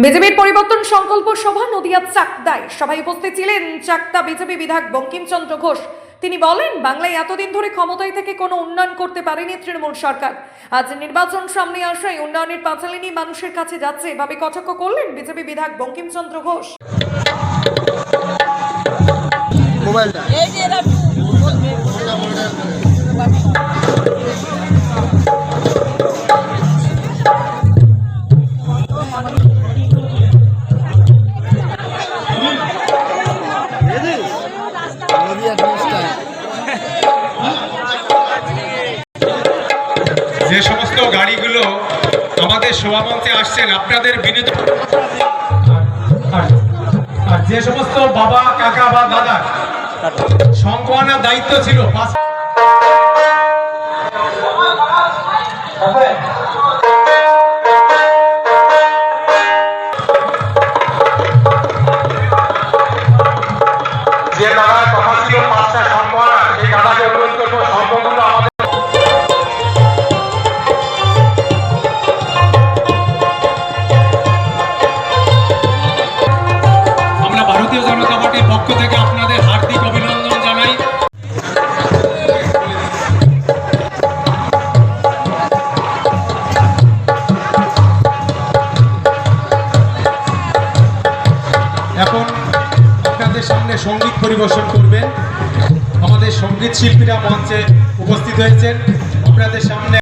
বিজেপির পরিবর্তন সংকল্প সভা নদিয়ার চাকদায় সভায় উপস্থিত ছিলেন চাকদা বিজেপি বিধায়ক বঙ্কিমচন্দ্র ঘোষ। তিনি বলেন, বাংলায় এতদিন ধরে ক্ষমতায় থেকে কোনো উন্নয়ন করতে পারেনি তৃণমূল সরকার। আজ নির্বাচন সামনে আসায় উন্নয়নের পাঁচালী নিয়ে মানুষের কাছে যাচ্ছে এভাবে কটাক্ষ করলেন বিজেপি বিধায়ক বঙ্কিমচন্দ্র ঘোষ। যে সমস্ত গাড়িগুলো আমাদের সভামঞ্চে আসছেন, আপনাদের বিনীত আর যে সমস্ত বাবা কাকা বা দাদা সংগঠনের দায়িত্ব ছিল যে দাদার কথা ছিল পাঁচটা সংগঠন, সেই দাদাকে অনুরোধ করবো সংগঠনগুলো আমাদের ভারতীয় জনতা পার্টির পক্ষ থেকে আপনাদের হার্দিক অভিনন্দন জানাই। এখন আপনাদের সামনে সঙ্গীত পরিবেশন করবেন। আমাদের সঙ্গীত শিল্পীরা মঞ্চে উপস্থিত হয়েছেন। আপনাদের সামনে